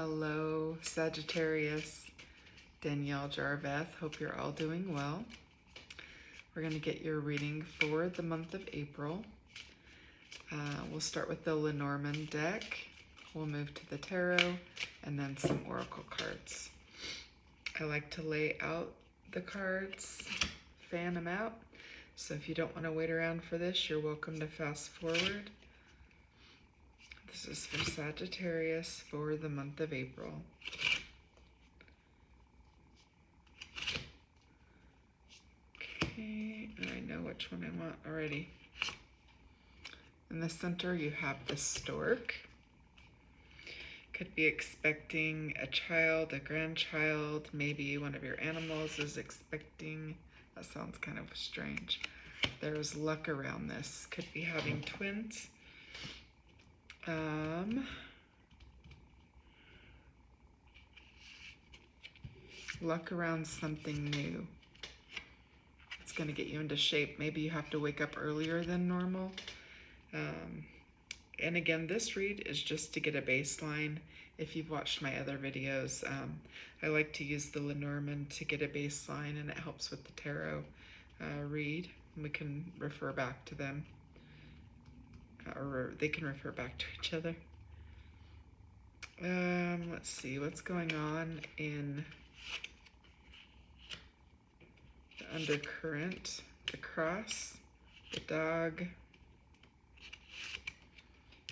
Hello, Sagittarius. Danielle Jarveth. Hope you're all doing well. We're going to get your reading for the month of April. We'll start with the Lenormand deck. We'll move to the tarot and then some oracle cards. I like to lay out the cards, fan them out. So if you don't want to wait around for this, you're welcome to fast forward. This is for Sagittarius for the month of April. Okay, and I know which one I want already. In the center, you have the stork. Could be expecting a child, a grandchild, maybe one of your animals is expecting. That sounds kind of strange. There's luck around this. Could be having twins. Luck around something new. It's going to get you into shape. Maybe you have to wake up earlier than normal. And again, this read is just to get a baseline. If you've watched my other videos, I like to use the Lenormand to get a baseline, and it helps with the tarot read. We can refer back to them, or they can refer back to each other. Let's see what's going on in the undercurrent, the cross, the dog,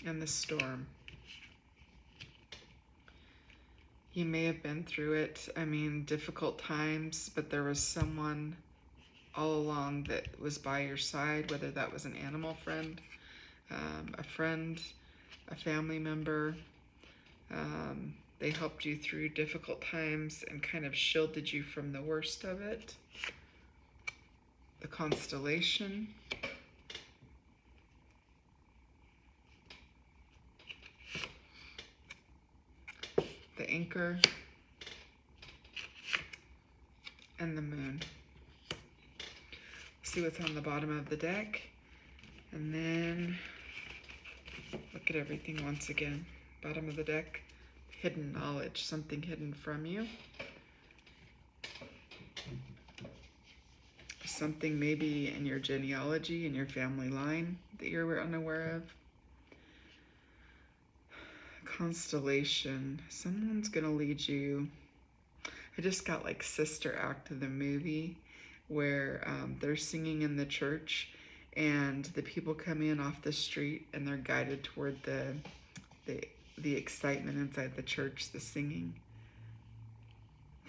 and the storm. You may have been through it, difficult times, but there was someone all along that was by your side, whether that was an animal friend, a friend, a family member. They helped you through difficult times and kind of shielded you from the worst of it. The constellation. The anchor. And the moon. See what's on the bottom of the deck. And then look at everything once again. Bottom of the deck. Hidden knowledge, something hidden from you. Something maybe in your genealogy, in your family line that you're unaware of. Constellation, someone's gonna lead you. I just got like Sister Act of the movie where they're singing in the church and the people come in off the street and they're guided toward the excitement inside the church, the singing.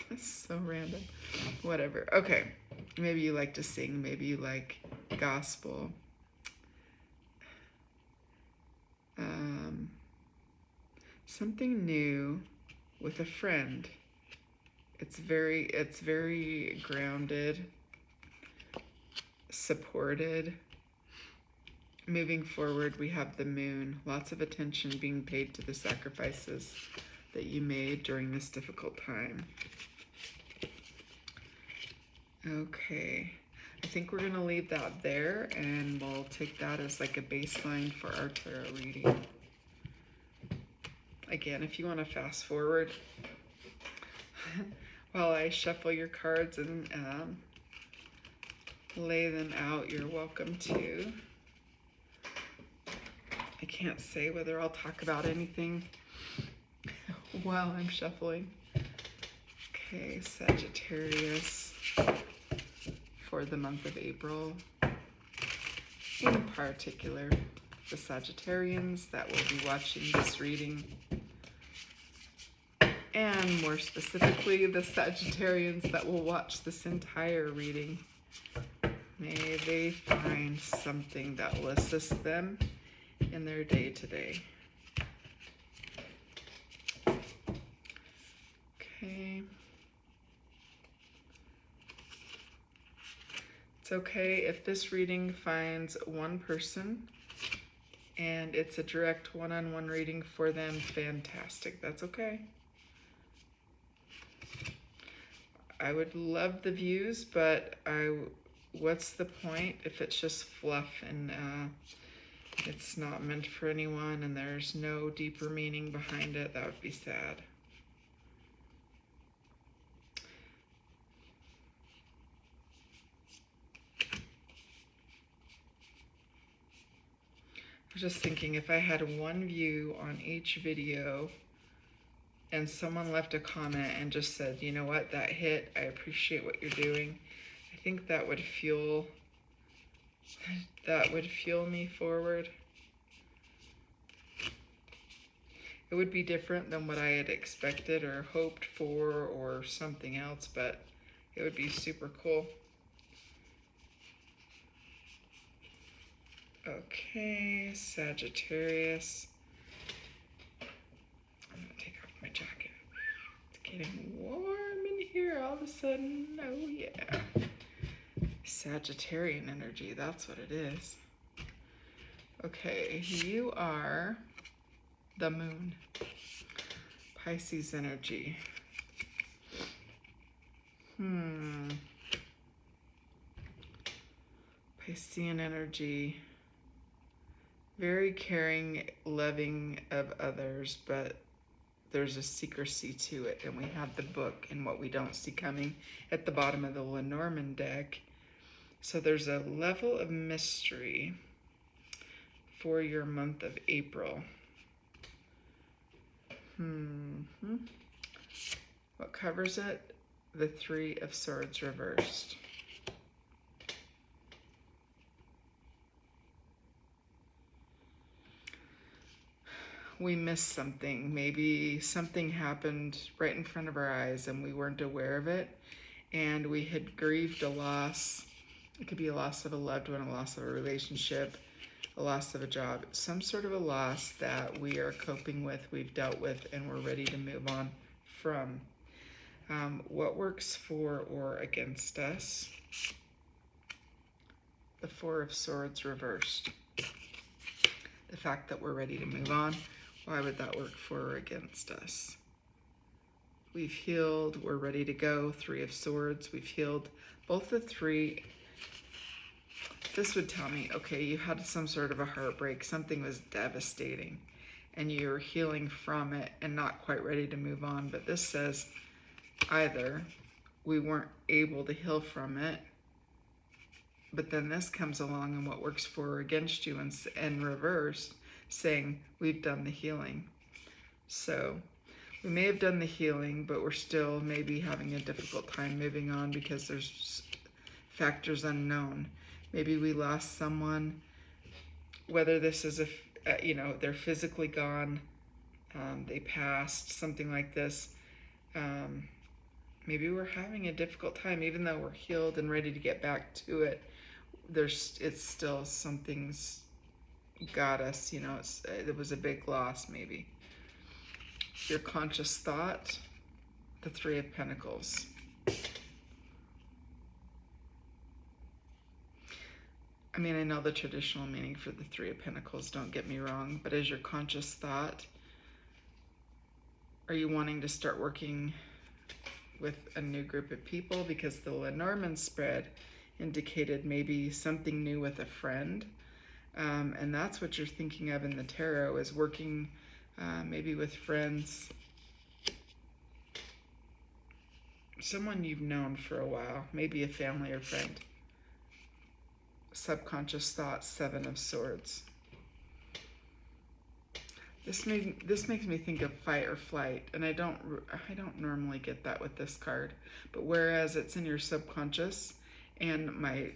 That's so random. Whatever. Okay. Maybe you like to sing. Maybe you like gospel. Something new with a friend. It's very grounded, supported. Moving forward, we have the moon. Lots of attention being paid to the sacrifices that you made during this difficult time. Okay, I think we're gonna leave that there and we'll take that as like a baseline for our tarot reading. Again, if you want to fast forward while I shuffle your cards and lay them out, you're welcome to. I can't say whether I'll talk about anything while I'm shuffling. Okay, Sagittarius for the month of April. In particular, the Sagittarians that will be watching this reading. And more specifically, the Sagittarians that will watch this entire reading. May they find something that will assist them in their day-to-day. Okay. It's okay if this reading finds one person and it's a direct one-on-one reading for them. Fantastic. That's okay. I would love the views, but what's the point if it's just fluff and it's not meant for anyone and there's no deeper meaning behind it? That would be sad. was just thinking, if I had one view on each video and someone left a comment and just said, you know what, that hit, I appreciate what you're doing, I think that would fuel me forward. It would be different than what I had expected or hoped for or something else, but it would be super cool. Okay, Sagittarius. I'm gonna take off my jacket. It's getting warm in here all of a sudden. Oh yeah. Sagittarian energy, that's what it is. Okay, you are the moon. Pisces energy. Piscean energy. Very caring, loving of others, but there's a secrecy to it. And we have the book and what we don't see coming at the bottom of the Lenormand deck. So there's a level of mystery for your month of April. What covers it? The Three of Swords reversed. We missed something. Maybe something happened right in front of our eyes and we weren't aware of it. And we had grieved a loss. It could be a loss of a loved one, a loss of a relationship, a loss of a job, some sort of a loss that we are coping with, we've dealt with, and we're ready to move on from. What works for or against us? The Four of Swords reversed. The fact that we're ready to move on, why would that work for or against us? We've healed, we're ready to go. Three of Swords, we've healed. Both the three, this would tell me, okay, you had some sort of a heartbreak, something was devastating, and you're healing from it and not quite ready to move on. But this says either we weren't able to heal from it, but then this comes along and what works for or against you in reverse, saying we've done the healing. So we may have done the healing, but we're still maybe having a difficult time moving on because there's factors unknown. Maybe we lost someone, whether this is they're physically gone, they passed, something like this. Maybe we're having a difficult time, even though we're healed and ready to get back to it. It's still something's got us, it was a big loss maybe. Your conscious thought, the Three of Pentacles. I mean, I know the traditional meaning for the Three of Pentacles, don't get me wrong, but as your conscious thought, are you wanting to start working with a new group of people? Because the Lenormand spread indicated maybe something new with a friend. And that's what you're thinking of in the tarot, is working maybe with friends, someone you've known for a while, maybe a family or friend. Subconscious thought, Seven of Swords. This makes me think of fight or flight, and I don't normally get that with this card. But whereas it's in your subconscious, and my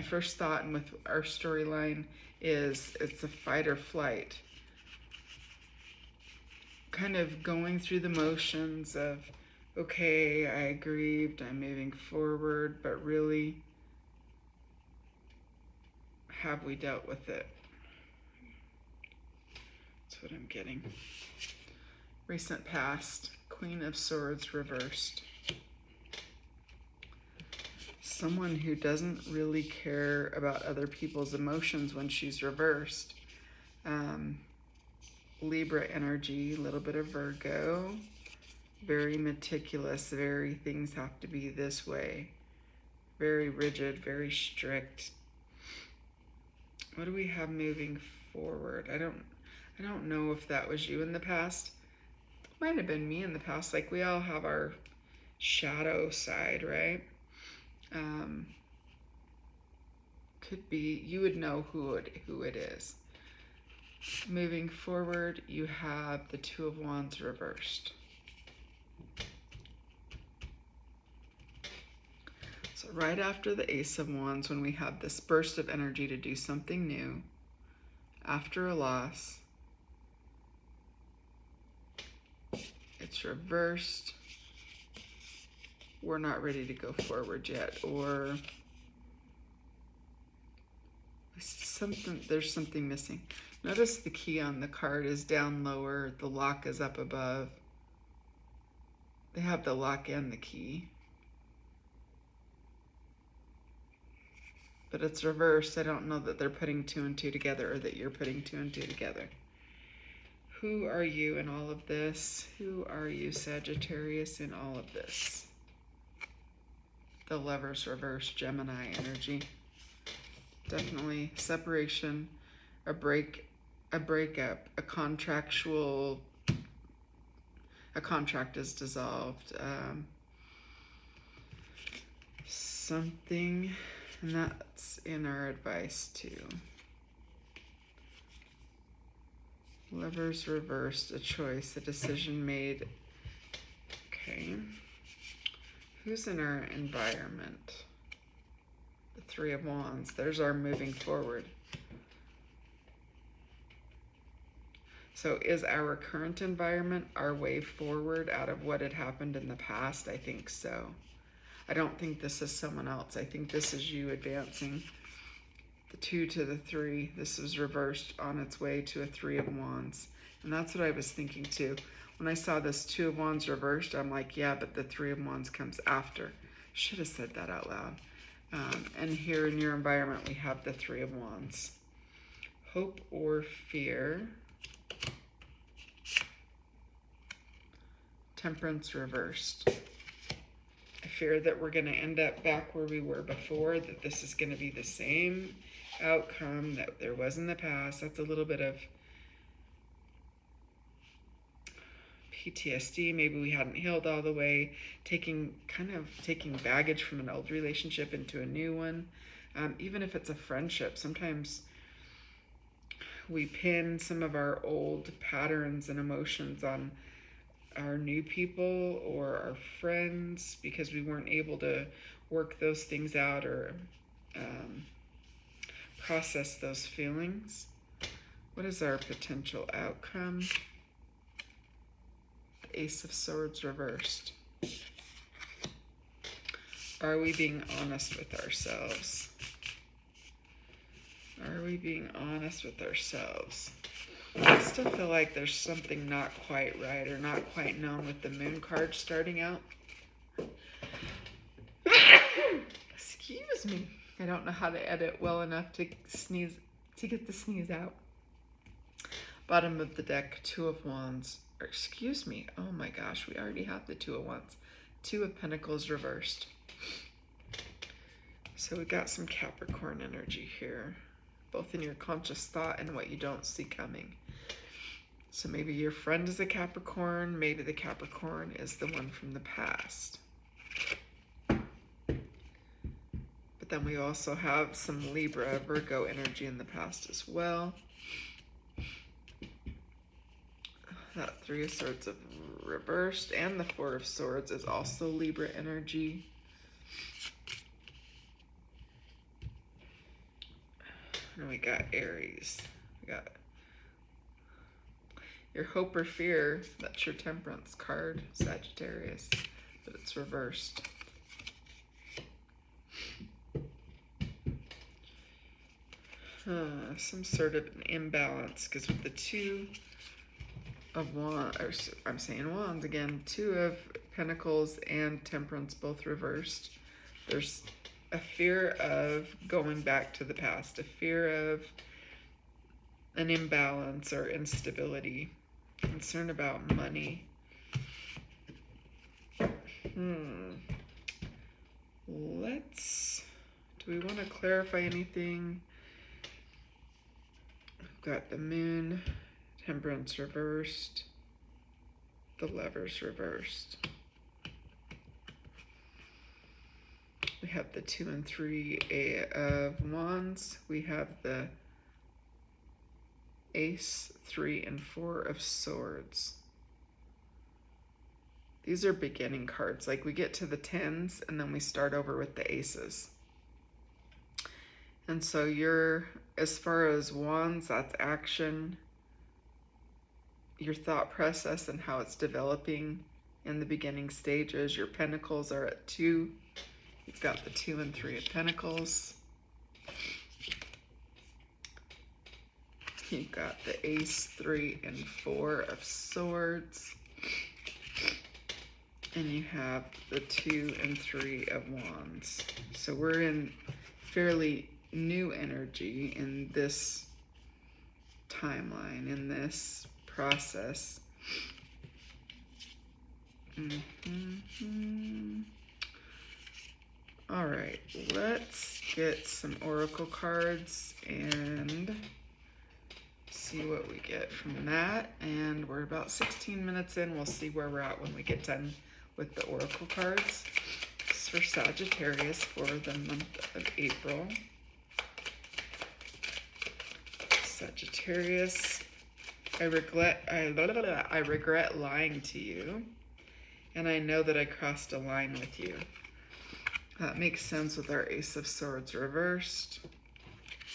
first thought, and with our storyline, is it's a fight or flight. Kind of going through the motions of, okay, I grieved, I'm moving forward, but really, have we dealt with it? That's what I'm getting. Recent past, Queen of Swords reversed. Someone who doesn't really care about other people's emotions when she's reversed. Libra energy, a little bit of Virgo. Very meticulous, very things have to be this way. Very rigid, very strict. What do we have moving forward? I don't know if that was you in the past. It might have been me in the past. Like, we all have our shadow side, right? could be, you would know who it is. Moving forward, you have the Two of Wands reversed. So right after the Ace of Wands, when we have this burst of energy to do something new, after a loss, it's reversed. We're not ready to go forward yet, or there's something missing. Notice the key on the card is down lower, the lock is up above. They have the lock and the key, but it's reversed. I don't know that they're putting 2 and 2 together, or that you're putting 2 and 2 together. Who are you in all of this? Who are you, Sagittarius, in all of this? The Lover's reversed, Gemini energy. Definitely separation, a breakup, a contract is dissolved, something, and that's in our advice too. Lovers reversed, a choice, a decision made. Okay. Who's in our environment? The Three of Wands. There's our moving forward. So is our current environment our way forward out of what had happened in the past? I think so. I don't think this is someone else. I think this is you advancing. The 2 to the 3. This is reversed on its way to a 3 of Wands. And that's what I was thinking too. When I saw this 2 of Wands reversed, I'm like, yeah, but the 3 of Wands comes after. Should have said that out loud. And here in your environment, we have the 3 of Wands. Hope or fear. Temperance reversed. I fear that we're going to end up back where we were before, that this is going to be the same outcome that there was in the past. That's a little bit of PTSD. Maybe we hadn't healed all the way, taking baggage from an old relationship into a new one. Even if it's a friendship, sometimes we pin some of our old patterns and emotions on our new people or our friends because we weren't able to work those things out or process those feelings. What is our potential outcome? The Ace of Swords reversed. Are we being honest with ourselves? Are we being honest with ourselves? I still feel like there's something not quite right or not quite known with the Moon card starting out. Excuse me. I don't know how to edit well enough to sneeze, to get the sneeze out. Bottom of the deck, 2 of Wands. Or excuse me. Oh my gosh, we already have the 2 of Wands. 2 of Pentacles reversed. So we got some Capricorn energy here, both in your conscious thought and what you don't see coming. So maybe your friend is a Capricorn, maybe the Capricorn is the one from the past. But then we also have some Libra, Virgo energy in the past as well. That 3 of Swords is reversed, and the 4 of Swords is also Libra energy. And we got Aries. We got your hope or fear. That's your Temperance card, Sagittarius, but it's reversed. Some sort of an imbalance, because with the 2 of Wands, or I'm saying Wands again, 2 of Pentacles and Temperance both reversed. There's a fear of going back to the past, a fear of an imbalance or instability, concern about money. Do we want to clarify anything? We've got the Moon, Temperance reversed, the Lovers reversed. The We have the 2 and 3 of Wands. We have the Ace, 3 and 4 of Swords. These are beginning cards. Like we get to the 10s and then we start over with the Aces. And so you're, as far as Wands, that's action, your thought process and how it's developing in the beginning stages. Your Pentacles are at 2. You've got the 2 and 3 of Pentacles. You've got the Ace, 3 and 4 of Swords. And you have the 2 and 3 of Wands. So we're in fairly new energy in this timeline, in this process. All right, let's get some oracle cards and see what we get from that. And we're about 16 minutes in. We'll see where we're at when we get done with the oracle cards. This is for Sagittarius for the month of April. Sagittarius, I regret lying to you, and I know that I crossed a line with you. That makes sense with our Ace of Swords reversed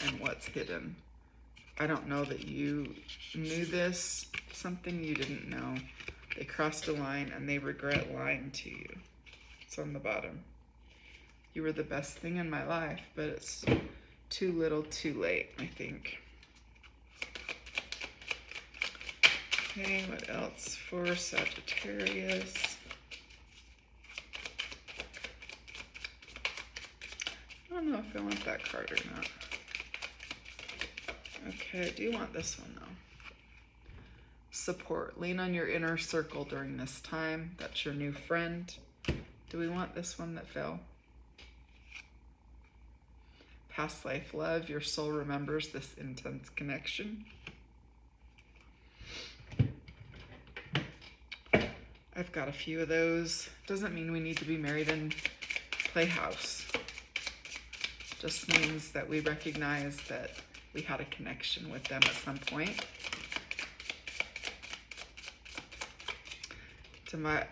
and what's hidden. I don't know that you knew this, something you didn't know. They crossed a line and they regret lying to you. It's on the bottom. You were the best thing in my life, but it's too little too late, I think. Okay, what else for Sagittarius? I don't know if I want that card or not. Okay, I do want this one though. Support. Lean on your inner circle during this time. That's your new friend. Do we want this one that fell? Past life love. Your soul remembers this intense connection. I've got a few of those. Doesn't mean we need to be married and play house. Just means that we recognize that we had a connection with them at some point.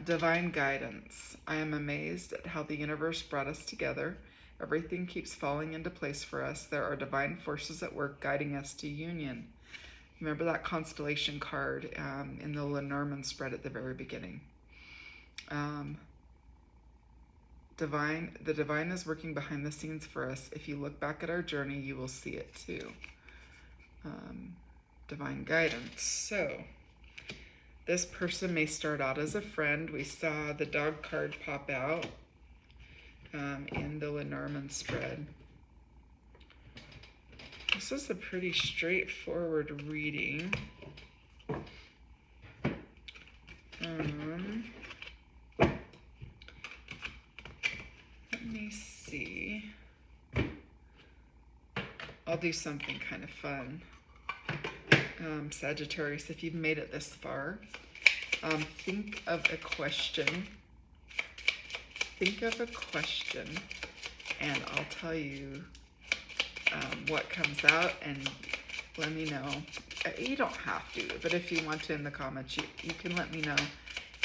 Divine guidance. I am amazed at how the universe brought us together. Everything keeps falling into place for us. There are divine forces at work guiding us to union. Remember that constellation card in the Lenormand spread at the very beginning. The divine is working behind the scenes for us. If you look back at our journey, you will see it too. Divine guidance. So this person may start out as a friend. We saw the dog card pop out in the Lenormand spread. This is a pretty straightforward reading. Let me see. I'll do something kind of fun. Sagittarius, if you've made it this far, think of a question. Think of a question, and I'll tell you what comes out, and let me know. You don't have to, but if you want to in the comments, you can let me know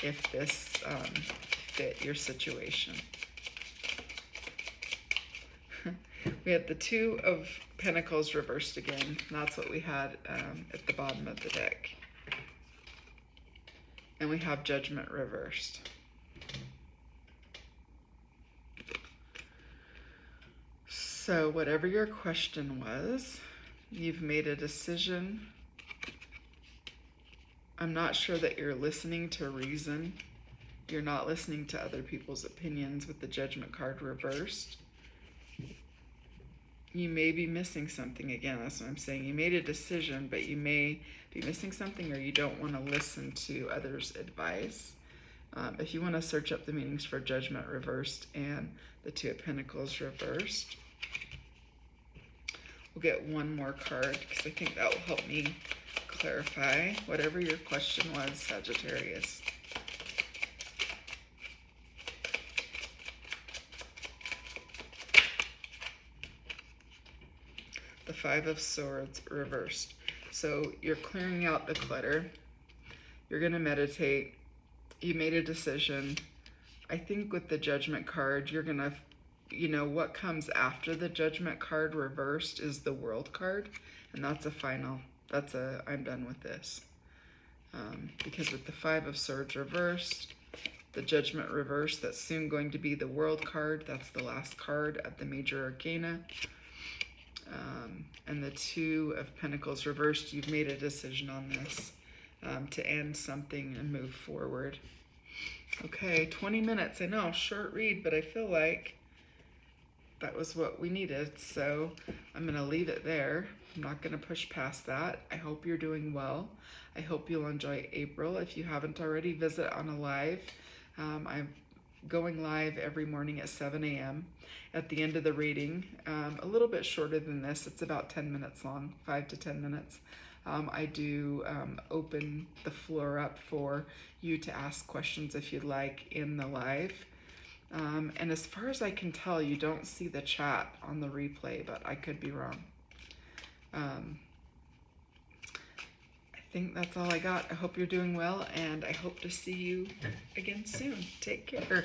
if this fit your situation. We had the 2 of Pentacles reversed again. That's what we had at the bottom of the deck. And we have Judgment reversed. So whatever your question was, you've made a decision. I'm not sure that you're listening to reason. You're not listening to other people's opinions with the Judgment card reversed. You may be missing something. Again, that's what I'm saying. You made a decision, but you may be missing something, or you don't want to listen to others' advice. If you want to search up the meanings for Judgment reversed and the 2 of Pentacles reversed, we'll get one more card because I think that will help me clarify whatever your question was, Sagittarius. the Five of Swords reversed. So you're clearing out the clutter. You're going to meditate. You made a decision. I think with the Judgment card, you're going to, you know, what comes after the Judgment card reversed is the World card. And that's a final, that's a, I'm done with this. Because with the Five of Swords reversed, the Judgment reversed, that's soon going to be the World card. That's the last card of the Major Arcana. And the Two of Pentacles reversed, you've made a decision on this to end something and move forward. Okay, 20 minutes. I know, short read, but I feel like that was what we needed. So I'm going to leave it there. I'm not going to push past that. I hope you're doing well. I hope you'll enjoy April. If you haven't already, visit on a live. I'm going live every morning at 7 a.m. at the end of the reading. A little bit shorter than this. It's about 10 minutes long, 5 to 10 minutes. I do open the floor up for you to ask questions if you'd like in the live. And as far as I can tell, you don't see the chat on the replay, but I could be wrong. I think that's all I got. I hope you're doing well, and I hope to see you again soon. Take care.